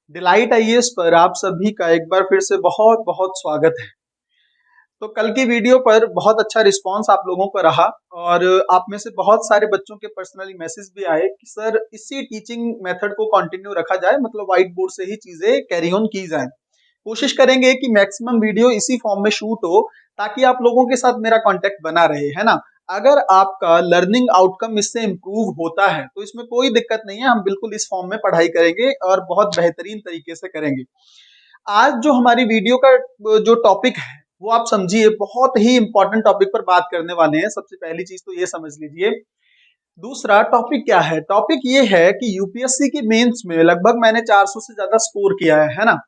Delight IAS पर आप सभी का एक बार फिर से बहुत बहुत स्वागत है। तो कल की वीडियो पर बहुत अच्छा रिस्पांस आप लोगों का रहा और आप में से बहुत सारे बच्चों के पर्सनली मैसेज भी आए कि सर इसी टीचिंग मेथड को कंटिन्यू रखा जाए, मतलब व्हाइट बोर्ड से ही चीजें कैरी ऑन की जाए। कोशिश करेंगे कि मैक्सिमम वीडियो इसी फॉर्म में शूट हो ताकि आप लोगों के साथ मेरा कांटेक्ट बना रहे, है ना। अगर आपका लर्निंग आउटकम इससे इम्प्रूव होता है तो इसमें कोई दिक्कत नहीं है, हम बिल्कुल इस फॉर्म में पढ़ाई करेंगे और बहुत बेहतरीन तरीके से करेंगे। आज जो हमारी वीडियो का जो टॉपिक है वो आप समझिए, बहुत ही इंपॉर्टेंट टॉपिक पर बात करने वाले हैं। सबसे पहली चीज तो ये समझ लीजिए। दूसरा टॉपिक क्या है? टॉपिक ये है कि यूपीएससी की मेंस में लगभग मैंने 400 से ज्यादा स्कोर किया है ना।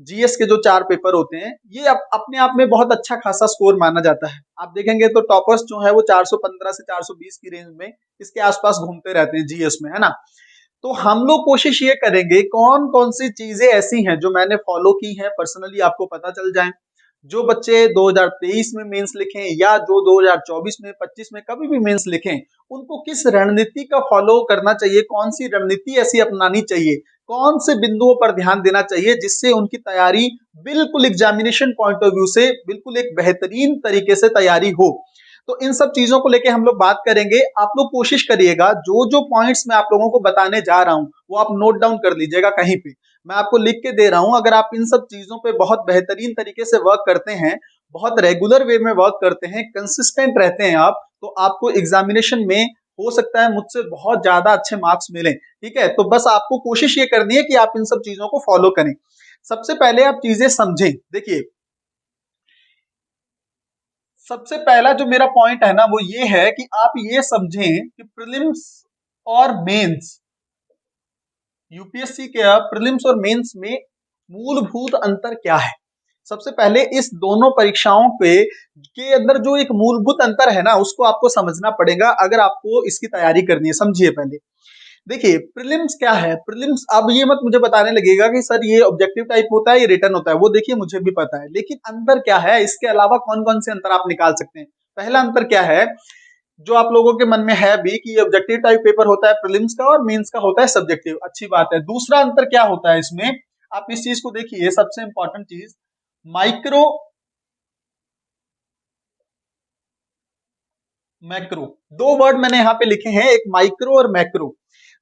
जीएस के जो 4 पेपर होते हैं ये अपने आप में बहुत अच्छा खासा स्कोर माना जाता है। आप देखेंगे तो टॉपर्स जो है वो 415 से 420 की रेंज में इसके आसपास घूमते रहते हैं जीएस में, है ना। तो हम लोग कोशिश ये करेंगे कौन कौन सी चीजें ऐसी हैं जो मैंने फॉलो की हैं पर्सनली, आपको पता चल जाए। जो बच्चे 2023 में मेंस लिखें या जो 2024 में 25 में कभी भी मेंस लिखें, उनको किस रणनीति का फॉलो करना चाहिए, कौन सी रणनीति ऐसी अपनानी चाहिए, कौन से बिंदुओं पर ध्यान देना चाहिए जिससे उनकी तैयारी बिल्कुल एग्जामिनेशन पॉइंट ऑफ व्यू से बिल्कुल एक बेहतरीन तरीके से तैयारी हो। तो इन सब चीजों को लेके हम लोग बात करेंगे। आप लोग कोशिश करिएगा जो जो पॉइंट्स मैं आप लोगों को बताने जा रहा हूं वो आप नोट डाउन कर लीजिएगा कहीं पे। मैं आपको लिख के दे रहा हूं, अगर आप इन सब चीजों पे बहुत बेहतरीन तरीके से वर्क करते हैं, बहुत रेगुलर वे में वर्क करते हैं, कंसिस्टेंट रहते हैं आप, तो आपको एग्जामिनेशन में हो सकता है मुझसे बहुत ज्यादा अच्छे मार्क्स मिले। ठीक है, तो बस आपको कोशिश ये करनी है कि आप इन सब चीजों को फॉलो करें। सबसे पहले आप चीजें समझें। देखिए, सबसे पहला जो मेरा पॉइंट है ना वो ये है कि आप ये समझें कि प्रीलिम्स और मेंस, यूपीएससी के प्रीलिम्स और मेंस में मूलभूत अंतर क्या है। सबसे पहले इस दोनों परीक्षाओं के अंदर जो एक मूलभूत अंतर है ना उसको आपको समझना पड़ेगा अगर आपको इसकी तैयारी करनी है। समझिए पहले। देखिए, प्रीलिम्स क्या है। प्रीलिम्स, अब ये मत मुझे बताने लगेगा कि सर ये ऑब्जेक्टिव टाइप होता है, ये रिटर्न होता है, वो देखिए मुझे भी पता है, लेकिन अंतर क्या है, इसके अलावा कौन कौन से अंतर आप निकाल सकते हैं। पहला अंतर क्या है जो आप लोगों के मन में है भी कि ऑब्जेक्टिव टाइप पेपर होता है प्रीलिम्स का और मेंस का होता है सब्जेक्टिव, अच्छी बात है। दूसरा अंतर क्या होता है इसमें, आप इस चीज को देखिए, सबसे इंपॉर्टेंट चीज, माइक्रो मैक्रो। दो वर्ड मैंने यहाँ पे लिखे हैं, एक माइक्रो और मैक्रो।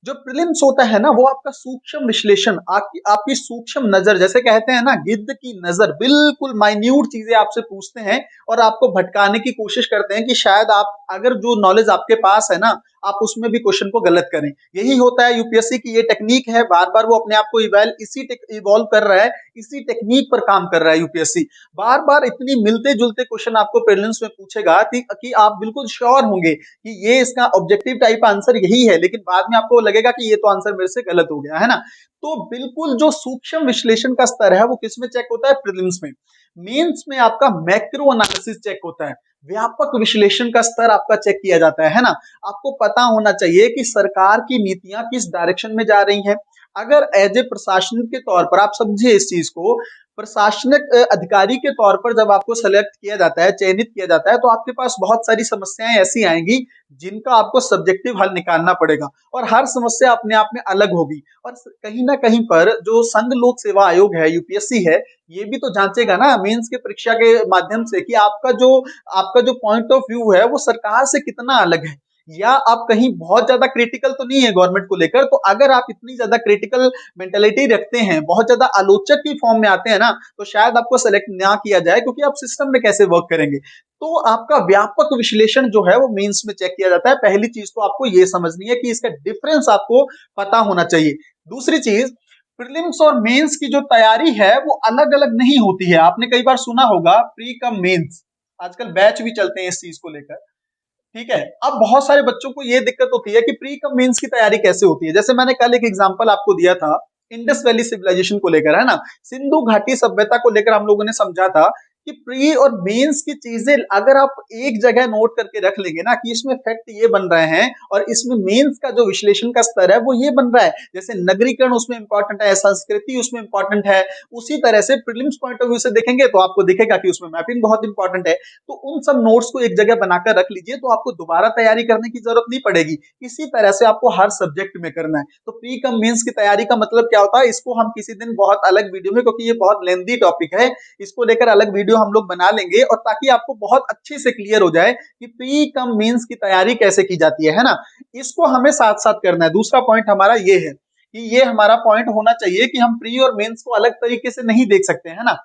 जो प्रीलिम्स होता है ना वो आपका सूक्ष्म विश्लेषण, आपकी सूक्ष्म नजर, जैसे कहते हैं ना गिद्ध की नजर, बिल्कुल माइन्यूट चीजें आपसे पूछते हैं और आपको भटकाने की कोशिश करते हैं कि शायद आप, अगर जो नॉलेज आपके पास है ना, आप उसमें भी क्वेश्चन को गलत करें। यही होता है यूपीएससी की ये टेक्निक है, बार बार वो अपने आप को इवॉल्व कर रहा है, इसी टेक्निक पर काम कर रहा है यूपीएससी। बार बार इतनी मिलते जुलते क्वेश्चन आपको प्रीलिम्स में पूछेगा कि आप बिल्कुल श्योर होंगे कि ये इसका ऑब्जेक्टिव टाइप आंसर यही है, लेकिन बाद में आपको लगेगा कि ये तो आंसर मेरे से गलत हो गया, है ना। तो बिल्कुल जो सूक्ष्म विश्लेषण का स्तर है वो किसमें चेक होता है? प्रीलिम्स में। मेंस में आपका मैक्रो एनालिसिस चेक होता है, व्यापक विश्लेषण का स्तर आपका चेक किया जाता है ना। आपको पता होना चाहिए कि सरकार की नीतियां किस डायरेक्शन में जा रही हैं। अगर एज ए प्रशासनिक के तौर पर आप समझिए इस चीज को, प्रशासनिक अधिकारी के तौर पर जब आपको सेलेक्ट किया जाता है, चयनित किया जाता है, तो आपके पास बहुत सारी समस्याएं ऐसी आएंगी जिनका आपको सब्जेक्टिव हल निकालना पड़ेगा और हर समस्या अपने आप में अलग होगी। और कहीं ना कहीं पर जो संघ लोक सेवा आयोग है, यूपीएससी है, ये भी तो जांचेगा ना मेंस के परीक्षा के माध्यम से कि आपका जो पॉइंट ऑफ व्यू है वो सरकार से कितना अलग है, या आप कहीं बहुत ज्यादा क्रिटिकल तो नहीं है गवर्नमेंट को लेकर। तो अगर आप इतनी ज्यादा क्रिटिकल मेंटेलिटी रखते हैं, बहुत ज्यादा आलोचक की फॉर्म में आते हैं ना, तो शायद आपको सेलेक्ट ना किया जाए, क्योंकि आप सिस्टम में कैसे वर्क करेंगे। तो आपका व्यापक विश्लेषण जो है वो मेंस में चेक किया जाता है। पहली चीज तो आपको ये समझनी है कि इसका डिफरेंस आपको पता होना चाहिए। दूसरी चीज, प्रीलिम्स और मेंस की जो तैयारी है वो अलग अलग नहीं होती है। आपने कई बार सुना होगा प्री कम मेंस, आजकल बैच भी चलते हैं इस चीज को लेकर। ठीक है, अब बहुत सारे बच्चों को ये दिक्कत होती है कि प्री कम मेंस की तैयारी कैसे होती है। जैसे मैंने कल एक एग्जांपल आपको दिया था इंडस वैली सिविलाइजेशन को लेकर, है ना, सिंधु घाटी सभ्यता को लेकर हम लोगों ने समझा था कि प्री और मेंस की चीजें अगर आप एक जगह नोट करके रख लेंगे ना कि इसमें फैक्ट ये बन रहे हैं और इसमें मेंस का जो विश्लेषण का स्तर है वो ये बन रहा है, जैसे नगरीकरण उसमें इंपॉर्टेंट है, संस्कृति उसमें इंपॉर्टेंट है, उसी तरह से प्रीलिम्स पॉइंट ऑफ व्यू से देखेंगे तो आपको दिखेगा कि उसमें मैपिंग बहुत इंपॉर्टेंट है। तो उन सब नोट्स को एक जगह बनाकर रख लीजिए तो आपको दोबारा तैयारी करने की जरूरत नहीं पड़ेगी। इसी तरह से आपको हर सब्जेक्ट में करना है। तो प्री कम मेंस की तैयारी का मतलब क्या होता है, इसको हम किसी दिन बहुत अलग वीडियो में, क्योंकि ये बहुत लेंदी टॉपिक है, इसको लेकर अलग वीडियो हम लोग बना लेंगे और ताकि आपको बहुत अच्छे से क्लियर हो जाए कि प्री कम मेंस की तैयारी कैसे की जाती है ना। इसको हमें साथ साथ करना है। दूसरा पॉइंट हमारा ये है कि ये हमारा पॉइंट होना चाहिए कि हम प्री और मेंस को अलग तरीके से नहीं देख सकते है ना।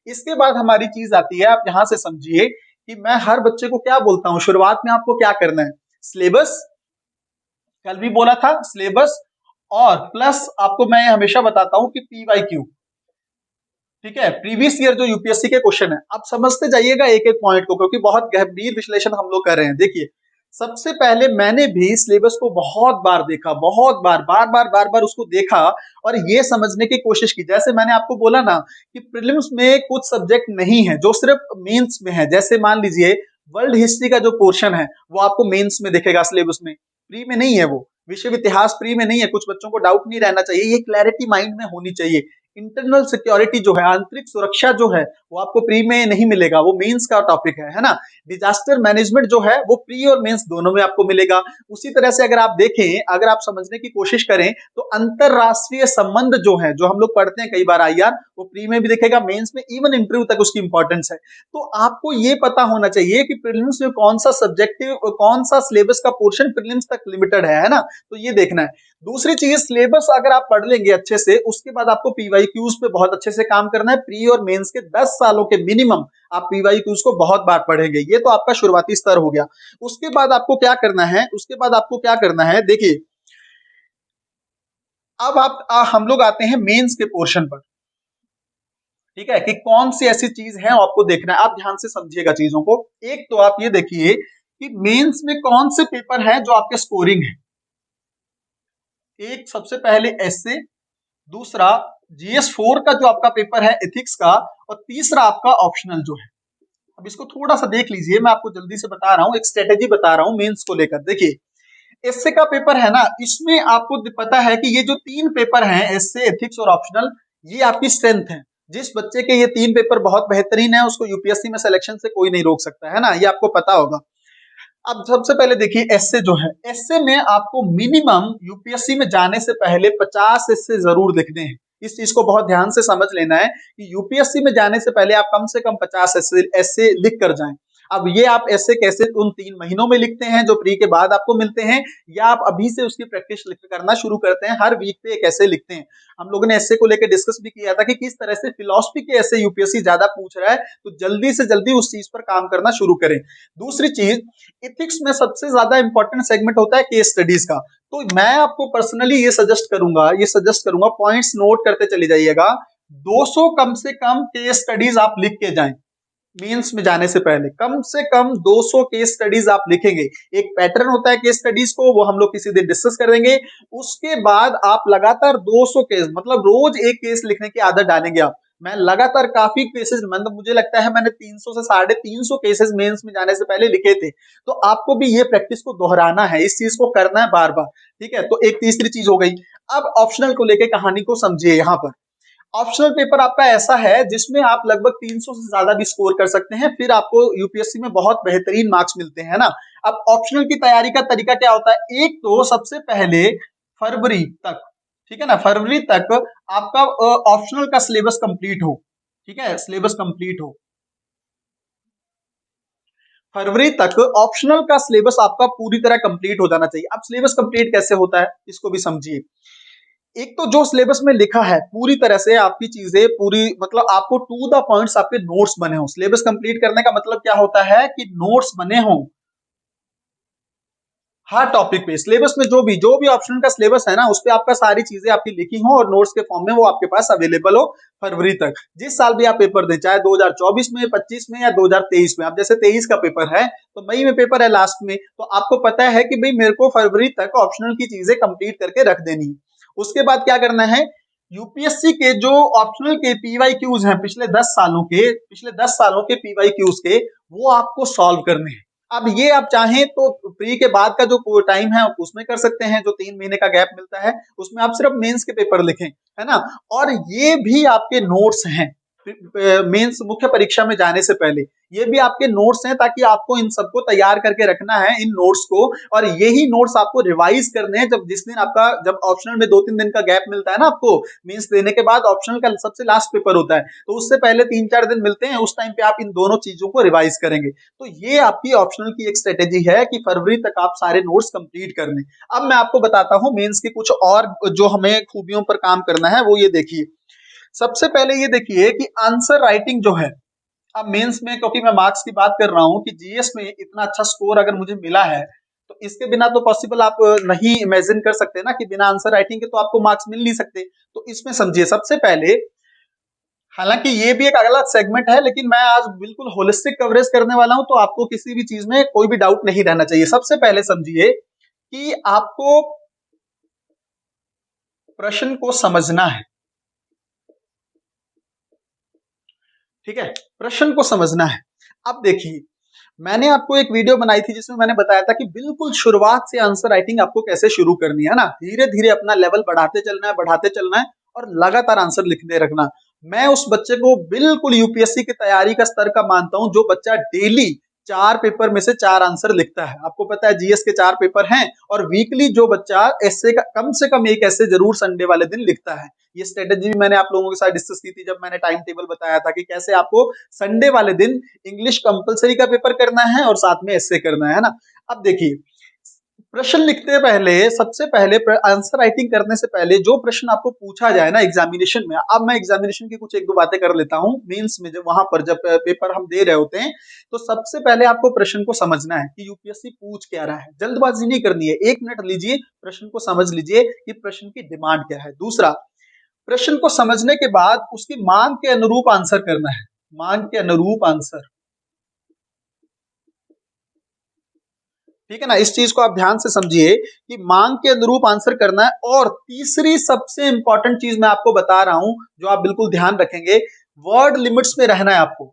इसके बाद हमारी चीज आती है, आप यहां से समझिए कि मैं हर बच्चे को क्या बोलता हूं, शुरुआत में आपको क्या करना है, सिलेबस, कल भी बोला था सिलेबस, और प्लस आपको मैं हमेशा बताता हूं कि पीवाईक्यू, ठीक है, प्रीवियस ईयर जो यूपीएससी के क्वेश्चन है। आप समझते जाइएगा एक एक पॉइंट को, क्योंकि बहुत गंभीर विश्लेषण हम लोग कर रहे हैं। देखिए, सबसे पहले मैंने भी सिलेबस को बहुत बार देखा, बहुत बार, बार बार उसको देखा और ये समझने की कोशिश की। जैसे मैंने आपको बोला ना कि प्रीलिम्स में कुछ सब्जेक्ट नहीं है जो सिर्फ मेंस में है, जैसे मान लीजिए वर्ल्ड हिस्ट्री का जो पोर्शन है वो आपको मेंस में दिखेगा सिलेबस में, प्री में नहीं है वो। विश्व इतिहास प्री में नहीं है, कुछ बच्चों को डाउट नहीं रहना चाहिए, ये क्लैरिटी माइंड में होनी चाहिए। इंटरनल सिक्योरिटी जो है, आंतरिक सुरक्षा जो है, वो आपको प्री में नहीं मिलेगा, वो मेंस का टॉपिक है ना। डिजास्टर मैनेजमेंट जो है वो प्री और मेंस दोनों में आपको मिलेगा। उसी तरह से अगर आप देखें, अगर आप समझने की कोशिश करें तो अंतरराष्ट्रीय संबंध जो है, जो हम लोग पढ़ते हैं कई बार आईआर, वो प्री में भी दिखेगा, मेंस में, इवन इंटरव्यू तक उसकी इंपॉर्टेंस है। तो आपको ये पता होना चाहिए कि प्रीलिम्स में कौन सा सब्जेक्टिव, कौन सा सिलेबस का पोर्शन प्रीलिम्स तक लिमिटेड है ना। तो ये देखना है। दूसरी चीज, सिलेबस अगर आप पढ़ लेंगे अच्छे से, उसके बाद आपको पीवाईक्यूज पे बहुत अच्छे से काम करना है। प्री और मेंस के 10 सालों के मिनिमम आप पीवाईक्यूज को बहुत बार पढ़ेंगे, ये तो आपका शुरुआती स्तर हो गया। उसके बाद आपको क्या करना है, उसके बाद आपको क्या करना है, देखिए अब हम लोग आते हैं मेंस के पोर्शन पर, ठीक है, कि कौन सी ऐसी चीज है आपको देखना है। आप ध्यान से समझिएगा चीजों को। एक तो आप ये देखिए कि मेंस में कौन से पेपर है जो आपके स्कोरिंग है। एक सबसे पहले एसए, दूसरा जीएस 4 का जो आपका पेपर है एथिक्स का, और तीसरा आपका ऑप्शनल जो है। अब इसको थोड़ा सा देख लीजिए, मैं आपको जल्दी से बता रहा हूँ, एक स्ट्रेटेजी बता रहा हूँ मेंस को लेकर। देखिए, एसए का पेपर है ना, इसमें आपको पता है कि ये जो 3 पेपर हैं, एसए, एथिक्स और ऑप्शनल, ये आपकी स्ट्रेंथ है। जिस बच्चे के ये 3 पेपर बहुत बेहतरीन है, उसको यूपीएससी में सिलेक्शन से कोई नहीं रोक सकता है ना, ये आपको पता होगा। अब सबसे पहले देखिए एसए जो है, एसए में आपको मिनिमम यूपीएससी में जाने से पहले 50 एसए जरूर लिखने हैं। इस चीज को बहुत ध्यान से समझ लेना है कि यूपीएससी में जाने से पहले आप कम से कम 50 एसए लिख कर जाएं। अब ये आप ऐसे कैसे उन 3 महीनों में लिखते हैं जो प्री के बाद आपको मिलते हैं, या आप अभी से उसकी प्रैक्टिस करना शुरू करते हैं, हर वीक पे एक ऐसे लिखते हैं। हम लोगों ने ऐसे को लेकर डिस्कस भी किया था कि किस तरह से फिलॉसफी के ऐसे यूपीएससी ज्यादा पूछ रहा है, तो जल्दी से जल्दी उस चीज पर काम करना शुरू करें। दूसरी चीज, इथिक्स में सबसे ज्यादा इंपॉर्टेंट सेगमेंट होता है केस स्टडीज का। तो मैं आपको पर्सनली ये सजेस्ट करूंगा, पॉइंट्स नोट करते चले जाइएगा, 200 कम से कम केस स्टडीज आप लिख के जाएं। मेंस में जाने से पहले कम से कम 200 केस स्टडीज आप लिखेंगे। एक पैटर्न होता है केस स्टडीज को, वो हम लोग किसी दिन डिस्कस करेंगे। उसके बाद आप लगातार 200 केस, मतलब रोज एक केस लिखने की आदत डालेंगे आप। मैं लगातार काफी केसेस, मतलब मुझे लगता है मैंने 300 से 350 केसेस मेंस में जाने से पहले लिखे थे। तो आपको भी ये प्रैक्टिस को दोहराना है, इस चीज को करना है बार बार, ठीक है। तो एक तीसरी चीज हो गई। अब ऑप्शनल को लेकर कहानी को समझिए। यहाँ पर ऑप्शनल पेपर आपका ऐसा है जिसमें आप लगभग 300 से ज्यादा भी स्कोर कर सकते हैं, फिर आपको यूपीएससी में बहुत बेहतरीन मार्क्स मिलते हैं ना। अब ऑप्शनल की तैयारी का तरीका क्या होता है, एक तो सबसे पहले फरवरी तक, ठीक है ना, फरवरी तक आपका ऑप्शनल का सिलेबस कंप्लीट हो, ठीक है, सिलेबस कंप्लीट हो। फरवरी तक ऑप्शनल का सिलेबस आपका पूरी तरह कंप्लीट हो जाना चाहिए। अब सिलेबस कंप्लीट कैसे होता है इसको भी समझिए। एक तो जो सिलेबस में लिखा है पूरी तरह से आपकी चीजें पूरी, मतलब आपको टू द पॉइंट्स आपके नोट्स बने हो। सिलेबस कंप्लीट करने का मतलब क्या होता है कि नोट्स बने हो हर टॉपिक पे। सिलेबस में जो भी ऑप्शन का सिलेबस है ना, उस पे आपका सारी चीजें आपकी लिखी हो और नोट्स के फॉर्म में वो आपके पास अवेलेबल हो फरवरी तक। जिस साल भी आप पेपर दें, चाहे 2024 में, 25 में या 2023 में। अब जैसे 23 का पेपर है तो मई में पेपर है लास्ट में, तो आपको पता है कि भाई मेरे को फरवरी तक ऑप्शनल की चीजें कंप्लीट करके रख देनी है। उसके बाद क्या करना है, यूपीएससी के जो ऑप्शनल के पीवाईक्यूज हैं पिछले 10 सालों के पीवाईक्यूज के, वो आपको सॉल्व करने हैं। अब ये आप चाहें तो प्री के बाद का जो टाइम है उसमें कर सकते हैं, जो 3 महीने का गैप मिलता है उसमें आप सिर्फ मेंस के पेपर लिखें, है ना। और ये भी आपके नोट्स हैं मेंस मुख्य परीक्षा में जाने से पहले, ये भी आपके नोट्स हैं, ताकि आपको इन सबको तैयार करके रखना है इन नोट्स को। और यही नोट्स आपको रिवाइज करने हैं जब जिस दिन आपका जब ऑप्शनल में 2-3 दिन का गैप मिलता है ना आपको, मींस देने के बाद ऑप्शनल का सबसे लास्ट पेपर होता है, तो उससे पहले 3-4 दिन मिलते हैं, उस टाइम पे आप इन दोनों चीजों को रिवाइज करेंगे। तो ये आपकी ऑप्शनल की एक स्ट्रेटेजी है कि फरवरी तक आप सारे नोट्स कंप्लीट कर लें। अब मैं आपको बताता हूं मेंस की कुछ और जो हमें खूबियों पर काम करना है, वो ये देखिए। सबसे पहले ये देखिए कि आंसर राइटिंग जो है, अब मेंस में क्योंकि मैं मार्क्स की बात कर रहा हूं कि जीएस में इतना अच्छा स्कोर अगर मुझे मिला है, तो इसके बिना तो पॉसिबल आप नहीं इमेजिन कर सकते ना कि बिना आंसर राइटिंग के तो आपको मार्क्स मिल नहीं सकते। तो इसमें समझिए सबसे पहले, हालांकि ये भी एक अगला सेगमेंट है, लेकिन मैं आज बिल्कुल होलिस्टिक कवरेज करने वाला हूं, तो आपको किसी भी चीज में कोई भी डाउट नहीं रहना चाहिए। सबसे पहले समझिए कि आपको प्रश्न को समझना है, ठीक है, प्रश्न को समझना है। अब देखिए, मैंने आपको एक वीडियो बनाई थी जिसमें मैंने बताया था कि बिल्कुल शुरुआत से आंसर राइटिंग आपको कैसे शुरू करनी है ना, धीरे धीरे अपना लेवल बढ़ाते चलना है और लगातार आंसर लिखते रखना। मैं उस बच्चे को बिल्कुल यूपीएससी की तैयारी का स्तर का मानता हूं जो बच्चा डेली 4 पेपर में से 4 आंसर लिखता है। आपको पता है जीएस के 4 पेपर हैं, और वीकली जो बच्चा एस्से का कम से कम एक ऐसे जरूर संडे वाले दिन लिखता है। ये स्ट्रेटेजी भी मैंने आप लोगों के साथ डिस्कस की थी जब मैंने टाइम टेबल बताया था कि कैसे आपको संडे वाले दिन इंग्लिश कंपलसरी का पेपर करना है और साथ में एस्से करना है ना। अब देखिए, प्रश्न लिखते पहले सबसे पहले आंसर राइटिंग करने से पहले जो प्रश्न आपको पूछा जाए ना एग्जामिनेशन में, अब मैं एग्जामिनेशन की कुछ एक दो बातें कर लेता हूं, मेंस में जब वहां पर जब पेपर हम दे रहे होते हैं, तो सबसे पहले आपको प्रश्न को समझना है कि यूपीएससी पूछ क्या रहा है। जल्दबाजी नहीं करनी है, 1 मिनट लीजिए, प्रश्न को समझ लीजिए कि प्रश्न की डिमांड क्या है। दूसरा, प्रश्न को समझने के बाद उसकी मांग के अनुरूप आंसर करना है, मांग के अनुरूप आंसर, ठीक है ना। इस चीज को आप ध्यान से समझिए कि मांग के अनुरूप आंसर करना है। और तीसरी सबसे इंपॉर्टेंट चीज मैं आपको बता रहा हूं, जो आप बिल्कुल ध्यान रखेंगे, वर्ड लिमिट्स में रहना है आपको।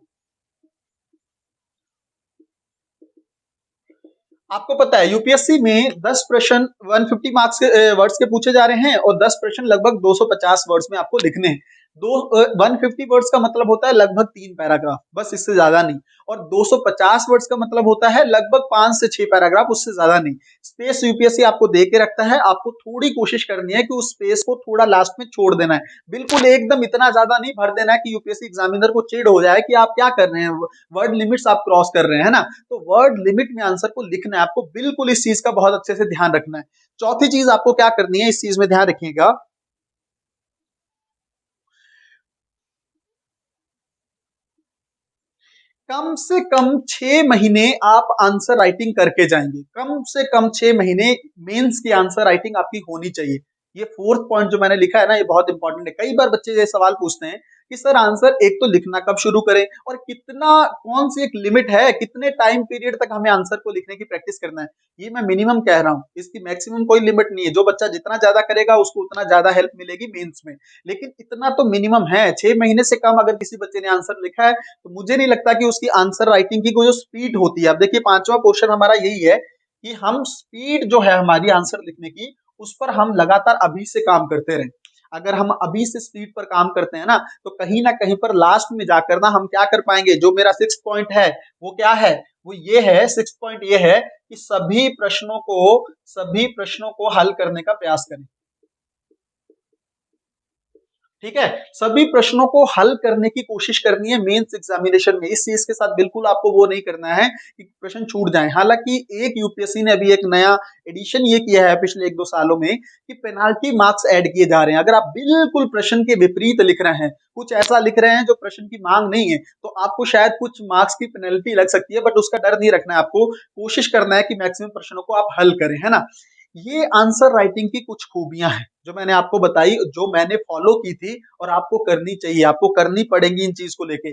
आपको पता है यूपीएससी में 10 प्रश्न 150 मार्क्स के वर्ड्स के पूछे जा रहे हैं, और 10 प्रश्न लगभग 250 वर्ड्स में आपको लिखने हैं। 150 वर्ड्स का मतलब होता है लगभग 3 पैराग्राफ, बस इससे ज्यादा नहीं। और 250 वर्ड्स का मतलब होता है लगभग 5 से 6 पैराग्राफ, उससे ज्यादा नहीं। स्पेस यूपीएससी आपको दे के रखता है, आपको थोड़ी कोशिश करनी है कि उस स्पेस को थोड़ा लास्ट में छोड़ देना है, बिल्कुल एकदम इतना ज्यादा नहीं भर देना है कि यूपीएससी एग्जामिनर को चिढ़ हो जाए कि आप क्या कर रहे हैं, वर्ड लिमिट्स आप क्रॉस कर रहे हैं, है ना। तो वर्ड लिमिट में आंसर को लिखना है आपको, बिल्कुल इस चीज का बहुत अच्छे से ध्यान रखना है। चौथी चीज आपको क्या करनी है, इस चीज में ध्यान रखिएगा, कम से कम 6 महीने आप आंसर राइटिंग करके जाएंगे, कम से कम 6 महीने मेंस की आंसर राइटिंग आपकी होनी चाहिए। ये फोर्थ पॉइंट जो मैंने लिखा है ना, ये बहुत इंपॉर्टेंट है। कई बार बच्चे ये सवाल पूछते हैं कि सर आंसर एक तो लिखना कब शुरू करें, और कितना, कौन सी एक लिमिट है, कितने टाइम पीरियड तक हमें आंसर को लिखने की प्रैक्टिस करना है। ये मैं मिनिमम कह रहा हूँ, इसकी मैक्सिमम कोई लिमिट नहीं है। जो बच्चा जितना ज्यादा करेगा उसको उतना ज्यादा हेल्प मिलेगी मेंस में, लेकिन इतना तो मिनिमम है। 6 महीने से कम अगर किसी बच्चे ने आंसर लिखा है, तो मुझे नहीं लगता कि उसकी आंसर राइटिंग की कोई जो स्पीड होती है, अब देखिए पांचवा पोर्शन हमारा यही है कि हम स्पीड जो है हमारी आंसर लिखने की, उस पर हम लगातार अभी से काम करते रहें। अगर हम अभी से स्पीड पर काम करते हैं ना कहीं पर लास्ट में जाकर ना हम क्या कर पाएंगे। जो मेरा 6 पॉइंट है वो क्या है, वो ये है, 6 पॉइंट ये है कि सभी प्रश्नों को हल करने का प्रयास करें, ठीक है। सभी प्रश्नों को हल करने की कोशिश करनी है मेंस एग्जामिनेशन में। इस चीज के साथ बिल्कुल आपको वो नहीं करना है कि प्रश्न छूट जाएं। हालांकि एक यूपीएससी ने अभी एक नया एडिशन ये किया है पिछले 1-2 सालों में कि पेनाल्टी मार्क्स ऐड किए जा रहे हैं। अगर आप बिल्कुल प्रश्न के विपरीत लिख रहे हैं, कुछ ऐसा लिख रहे हैं जो प्रश्न की मांग नहीं है, तो आपको शायद कुछ मार्क्स की पेनल्टी लग सकती है, बट उसका डर नहीं रखना है। आपको कोशिश करना है कि मैक्सिमम प्रश्नों को आप हल करें, है ना। ये आंसर राइटिंग की कुछ खूबियां हैं जो मैंने आपको बताई, जो मैंने फॉलो की थी और आपको करनी चाहिए, आपको करनी पड़ेंगी इन चीज को लेके।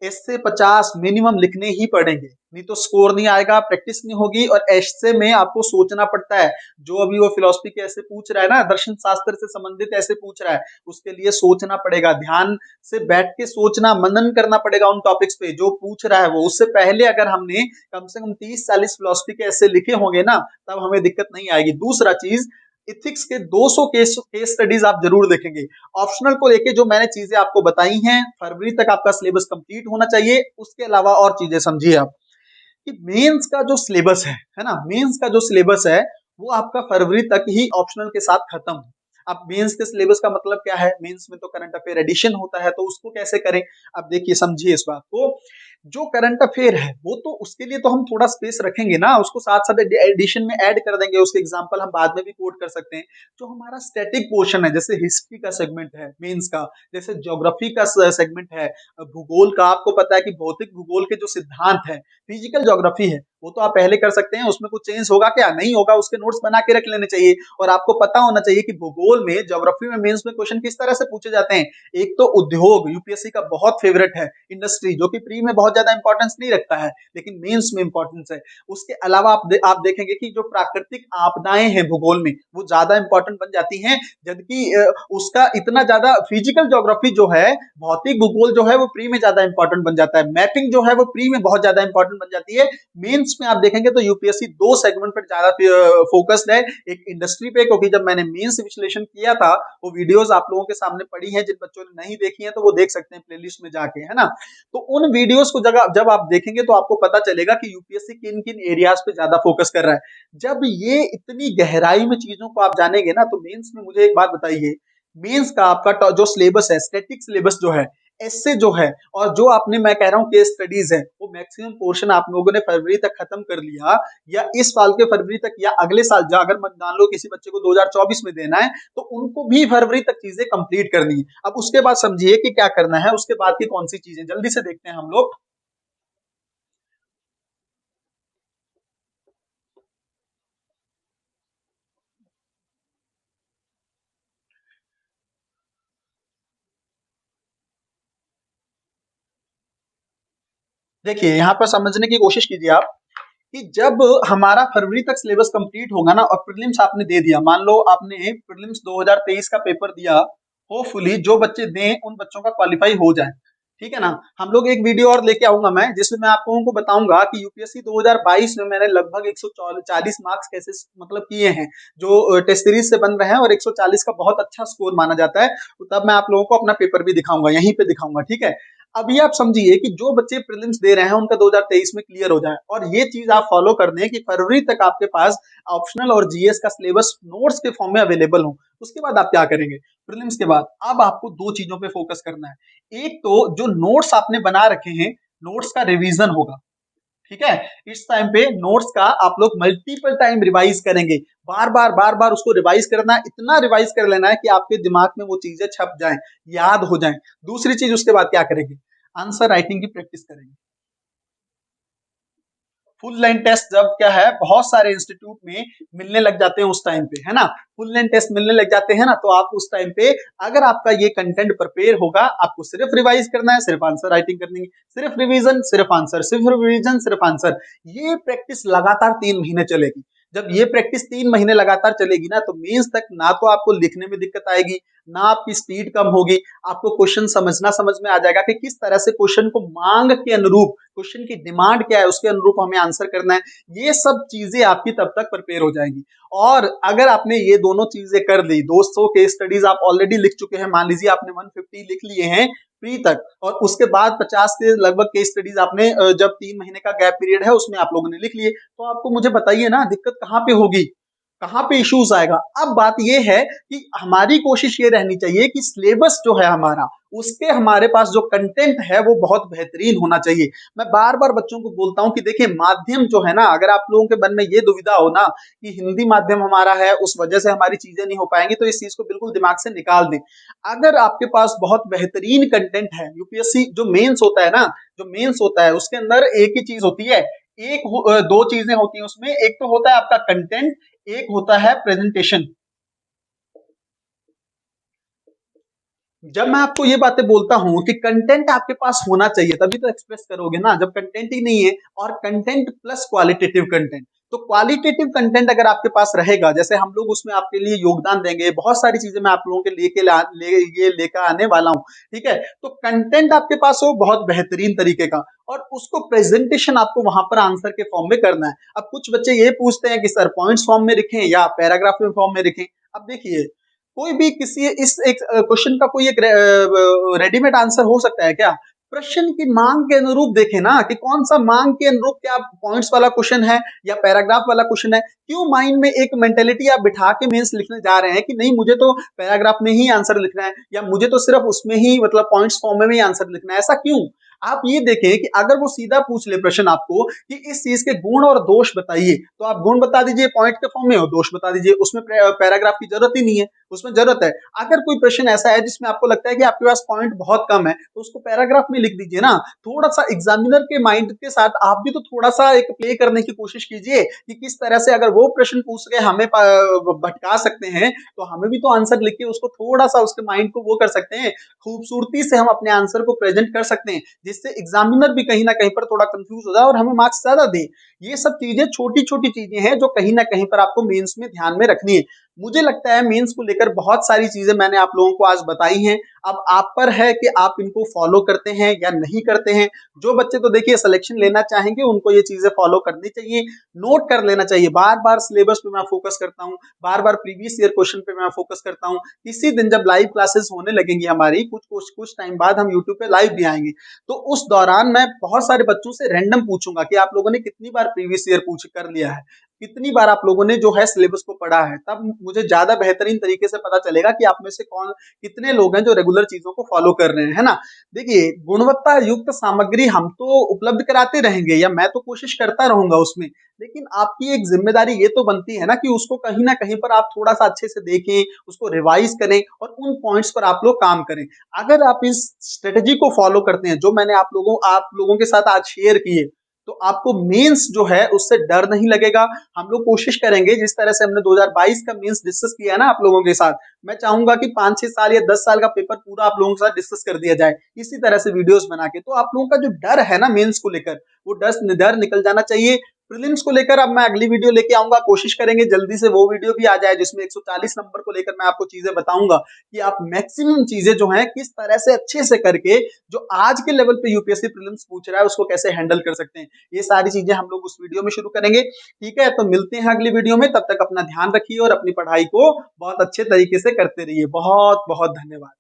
ऐसे 50 मिनिमम लिखने ही पड़ेंगे, नहीं तो स्कोर नहीं आएगा, प्रैक्टिस नहीं होगी। और ऐसे में आपको सोचना पड़ता है, जो अभी वो फिलोसफी के ऐसे पूछ रहा है ना, दर्शन शास्त्र से संबंधित ऐसे पूछ रहा है, उसके लिए सोचना पड़ेगा, ध्यान से बैठ के सोचना, मनन करना पड़ेगा उन टॉपिक्स पे जो पूछ रहा है वो। उससे पहले अगर हमने कम से कम 30-40 फिलोसफी के ऐसे लिखे होंगे ना, तब हमें दिक्कत नहीं आएगी। दूसरा चीज, इथिक्स के 200 केस स्टडीज आप जरूर देखेंगे। ऑप्शनल को लेके जो मैंने चीजें आपको बताई हैं, फरवरी तक आपका सिलेबस कंप्लीट होना चाहिए। उसके अलावा और चीजें समझिए आप, कि मेंस का जो सिलेबस है ना, मेंस का जो सिलेबस है वो आपका फरवरी तक ही ऑप्शनल के साथ खत्म। अब मेंस के सिलेबस का मतलब क्या है, मेंस में तो करंट अफेयर एडिशन होता है, तो उसको कैसे करें। अब देखिए, समझिए इस बात को, जो करंट अफेयर है वो तो उसके लिए तो हम थोड़ा स्पेस रखेंगे ना, उसको साथ साथ एडिशन में ऐड कर देंगे, उसके एग्जांपल हम बाद में भी कोट कर सकते हैं। जो हमारा स्टैटिक पोर्शन है, जैसे हिस्ट्री का सेगमेंट है मेंस का, जैसे ज्योग्राफी का सेगमेंट है, भूगोल का, आपको पता है कि भौतिक भूगोल के जो सिद्धांत है, फिजिकल ज्योग्राफी है, वो तो आप पहले कर सकते हैं, उसमें कुछ चेंज होगा क्या, नहीं होगा, उसके नोट्स बना के रख लेने चाहिए। और आपको पता होना चाहिए कि भूगोल में, ज्योग्राफी में मेंस में क्वेश्चन किस तरह से पूछे जाते हैं। एक तो उद्योग यूपीएससी का बहुत फेवरेट है, इंडस्ट्री, जो कि प्री में बहुत ज्यादा इंपॉर्टेंस नहीं रखता है लेकिन मेंस में इंपॉर्टेंस है। उसके अलावा आप देखेंगे कि जो प्राकृतिक आपदाएं हैं भूगोल में, वो ज्यादा इंपॉर्टेंट बन जाती हैं, जबकि उसका इतना ज्यादा फिजिकल ज्योग्राफी जो है, भौतिक भूगोल जो है, वो प्री में ज्यादा इंपॉर्टेंट बन जाता है। मैपिंग जो है वो प्री में बहुत ज्यादा इंपॉर्टेंट बन जाती है। मेंस में आप देखेंगे तो यूपीएससी दो सेगमेंट पर ज्यादा फोकस्ड है, एक इंडस्ट्री पे, क्योंकि जब मैंने मेंस विश्लेषण किया था, वो वीडियोस आप लोगों के सामने पड़ी हैं, जिन बच्चों ने नहीं देखी है तो वो देख सकते हैं प्लेलिस्ट में जाके, है ना। तो उन वीडियोस को जब आप देखेंगे तो आपको पता चलेगा कि यूपीएससी किन किन एरियाज पे ज्यादा फोकस कर रहा है। जब ये इतनी गहराई में चीजों को आप जानेंगे ना, तो मेंस में मुझे एक बात बताइए, मेंस का आपका जो सिलेबस है, स्टैटिक सिलेबस जो है, ऐसे जो है, और जो आपने, मैं कह रहा हूँ केस स्टडीज है, वो मैक्सिमम पोर्शन आप लोगों ने फरवरी तक खत्म कर लिया, या इस साल के फरवरी तक, या अगले साल, अगर मान लो किसी बच्चे को 2024 में देना है, तो उनको भी फरवरी तक चीजें कंप्लीट करनी है। अब उसके बाद समझिए कि क्या करना है, उसके बाद की कौन सी चीजें, जल्दी से देखते हैं हम लोग। देखिए, यहाँ पर समझने की कोशिश कीजिए आप, कि जब हमारा फरवरी तक सिलेबस कंप्लीट होगा ना, और प्रीलिम्स आपने दे दिया, मान लो आपने प्रीलिम्स 2023 का पेपर दिया, होपफुली जो बच्चे दें उन बच्चों का क्वालिफाई हो जाए, ठीक है ना। हम लोग एक वीडियो और लेके आऊंगा मैं, जिसमें मैं आप लोगों को बताऊंगा कि यूपीएससी 2022 में मैंने लगभग 140 मार्क्स कैसे मतलब किए हैं, जो टेस्ट सीरीज से बन रहे हैं, और 140 का बहुत अच्छा स्कोर माना जाता है। तो तब मैं आप लोगों को अपना पेपर भी दिखाऊंगा, यहीं पे दिखाऊंगा, ठीक है। अभी आप समझिए कि जो बच्चे प्रीलिम्स दे रहे हैं उनका 2023 में क्लियर हो जाए, और ये चीज आप फॉलो कर दें कि फरवरी तक आपके पास ऑप्शनल और जीएस का सिलेबस नोट्स के फॉर्म में अवेलेबल हो। उसके बाद आप क्या करेंगे, प्रीलिम्स के बाद अब आपको दो चीजों पे फोकस करना है। एक तो जो नोट्स आपने बना रखे हैं, नोट्स का रिवीजन होगा, ठीक है। इस टाइम पे नोट्स का आप लोग मल्टीपल टाइम रिवाइज करेंगे, बार बार उसको रिवाइज करना है, इतना रिवाइज कर लेना है कि आपके दिमाग में वो चीजें छप जाएं, याद हो जाएं। दूसरी चीज, उसके बाद क्या करेंगे, आंसर राइटिंग की प्रैक्टिस करेंगे। फुल लाइन टेस्ट जब क्या है, बहुत सारे इंस्टीट्यूट में मिलने लग जाते हैं उस टाइम पे, है ना, फुल लाइन टेस्ट मिलने लग जाते हैं ना, तो आप उस टाइम पे, अगर आपका ये कंटेंट प्रिपेयर होगा, आपको सिर्फ रिवाइज करना है, सिर्फ आंसर राइटिंग करनी है, सिर्फ रिवीजन सिर्फ आंसर, सिर्फ रिवीजन सिर्फ आंसर। ये प्रैक्टिस लगातार 3 महीने चलेगी। जब ये प्रैक्टिस 3 महीने लगातार चलेगी ना, तो मेंस तक ना तो आपको लिखने में दिक्कत आएगी, ना आपकी स्पीड कम होगी, आपको क्वेश्चन समझना समझ में आ जाएगा कि किस तरह से क्वेश्चन को मांग के अनुरूप, क्वेश्चन की डिमांड क्या है उसके अनुरूप हमें आंसर करना है। ये सब चीजें आपकी तब तक प्रिपेयर हो जाएंगी। और अगर आपने ये दोनों चीजें कर ली, 200 केस स्टडीज आप ऑलरेडी लिख चुके हैं, मान लीजिए आपने 150 लिख लिए हैं प्री तक, और उसके बाद 50 के लगभग केस स्टडीज आपने जब 3 महीने का गैप पीरियड है उसमें आप लोगों ने लिख लिए, तो आपको मुझे बताइए ना दिक्कत कहाँ पे होगी, कहाँ पे इश्यूज आएगा। अब बात यह है कि हमारी कोशिश ये रहनी चाहिए कि सिलेबस जो है हमारा, उसके हमारे पास जो कंटेंट है वो बहुत बेहतरीन होना चाहिए। मैं बार बार बच्चों को बोलता हूं कि देखिए, माध्यम जो है ना, अगर आप लोगों के मन में ये दुविधा हो ना कि हिंदी माध्यम हमारा है उस वजह से हमारी चीजें नहीं हो पाएंगी, तो इस चीज को बिल्कुल दिमाग से निकाल दें। अगर आपके पास बहुत बेहतरीन कंटेंट है, यूपीएससी जो मेंस होता है ना, जो मेंस होता है उसके अंदर एक ही चीज होती है, दो चीजें होती हैं उसमें, एक तो होता है आपका कंटेंट, एक होता है प्रेजेंटेशन। जब मैं आपको ये बातें बोलता हूँ कि कंटेंट आपके पास होना चाहिए तभी तो एक्सप्रेस करोगे ना, जब कंटेंट ही नहीं है। और कंटेंट प्लस क्वालिटेटिव कंटेंट, तो क्वालिटेटिव कंटेंट अगर आपके पास रहेगा, जैसे हम लोग उसमें आपके लिए योगदान देंगे, बहुत सारी चीजें मैं आप लोगों के ये लेकर आने वाला हूँ। ठीक है, तो कंटेंट आपके पास हो बहुत बेहतरीन तरीके का, और उसको प्रेजेंटेशन आपको वहां पर आंसर के फॉर्म में करना है। अब कुछ बच्चे ये पूछते हैं कि सर पॉइंट्स फॉर्म में लिखें या पैराग्राफ में फॉर्म में लिखें। अब देखिए, कोई भी किसी इस एक क्वेश्चन का कोई एक रेडीमेड आंसर हो सकता है क्या? प्रश्न की मांग के अनुरूप देखें ना, कि कौन सा मांग के अनुरूप, क्या पॉइंट्स वाला क्वेश्चन है या पैराग्राफ वाला क्वेश्चन है। क्यों माइंड में एक मेंटेलिटी आप बिठा के मेंस लिखने जा रहे हैं कि नहीं मुझे तो पैराग्राफ में ही आंसर लिखना है, या मुझे तो सिर्फ उसमें ही मतलब पॉइंट्स फॉर्म में ही आंसर लिखना है, ऐसा क्यों? आप ये देखें कि अगर वो सीधा पूछ ले प्रश्न आपको कि इस चीज के गुण और दोष बताइए, तो आप गुण बता दीजिए पॉइंट के फॉर्म में, और दोष बता दीजिए, उसमें पैराग्राफ की जरूरत ही नहीं है। उसमें जरूरत है, अगर कोई प्रश्न ऐसा है जिसमें आपको लगता है कि आपके पास पॉइंट बहुत कम है, तो उसको पैराग्राफ में लिख दीजिए ना। थोड़ा सा एग्जामिनर के माइंड के साथ आप भी तो थोड़ा सा एक प्ले करने की कोशिश कीजिए, कि किस तरह से अगर वो प्रश्न पूछ के हमें भटका सकते हैं, तो हमें भी तो आंसर लिख के उसको थोड़ा सा उसके माइंड को वो कर सकते हैं, खूबसूरती से हम अपने आंसर को प्रेजेंट कर सकते हैं, जिससे एग्जामिनर भी कहीं ना कहीं पर थोड़ा कंफ्यूज हो जाए और हमें मार्क्स ज्यादा दे। ये सब चीजें छोटी छोटी चीजें हैं जो कहीं ना कहीं पर आपको मेंस में ध्यान में रखनी है। मुझे लगता है मेंस को लेकर बहुत सारी चीजें मैंने आप लोगों को आज बताई हैं। अब आप पर है कि आप इनको फॉलो करते हैं या नहीं करते हैं। जो बच्चे तो देखिए सिलेक्शन लेना चाहेंगे उनको ये चीजें फॉलो करनी चाहिए, नोट कर लेना चाहिए। बार बार सिलेबस पे मैं फोकस करता हूँ, बार बार प्रीवियस ईयर क्वेश्चन पे मैं फोकस करता हूँ। इसी दिन जब लाइव क्लासेस होने लगेंगी हमारी, कुछ कुछ कुछ टाइम बाद हम यूट्यूब पे लाइव भी आएंगे, तो उस दौरान मैं बहुत सारे बच्चों से रैंडम पूछूंगा कि आप लोगों ने कितनी बार प्रीवियस ईयर पूछ कर लिया है, कितनी बार आप लोगों ने जो है सिलेबस को पढ़ा है। तब मुझे ज्यादा बेहतरीन तरीके से पता चलेगा कि आप में से कौन कितने लोग हैं जो रेगुलर चीजों को फॉलो कर रहे हैं, है ना। देखिए, गुणवत्ता युक्त सामग्री हम तो उपलब्ध कराते रहेंगे, या मैं तो कोशिश करता रहूंगा उसमें, लेकिन आपकी एक जिम्मेदारी ये तो बनती है ना कि उसको कहीं ना कहीं पर आप थोड़ा सा अच्छे से देखें, उसको रिवाइज करें और उन पॉइंट्स पर आप लोग काम करें। अगर आप इस स्ट्रेटेजी को फॉलो करते हैं जो मैंने आप लोगों के साथ आज शेयर किए, तो आपको मेंस जो है उससे डर नहीं लगेगा। हम लोग कोशिश करेंगे, जिस तरह से हमने 2022 का मेंस डिस्कस किया है ना आप लोगों के साथ, मैं चाहूंगा कि 5-6 साल या 10 साल का पेपर पूरा आप लोगों के साथ डिस्कस कर दिया जाए इसी तरह से वीडियोस बना के। तो आप लोगों का जो डर है ना मेंस को लेकर, वो डर निकल जाना चाहिए। प्रीलिम्स को लेकर अब मैं अगली वीडियो लेके आऊंगा, कोशिश करेंगे जल्दी से वो वीडियो भी आ जाए जिसमें 140 नंबर को लेकर मैं आपको चीजें बताऊंगा कि आप मैक्सिमम चीजें जो हैं किस तरह से अच्छे से करके, जो आज के लेवल पे यूपीएससी प्रीलिम्स पूछ रहा है उसको कैसे हैंडल कर सकते हैं। ये सारी चीजें हम लोग उस वीडियो में शुरू करेंगे। ठीक है, तो मिलते हैं अगली वीडियो में, तब तक अपना ध्यान रखिए और अपनी पढ़ाई को बहुत अच्छे तरीके से करते रहिए। बहुत बहुत धन्यवाद।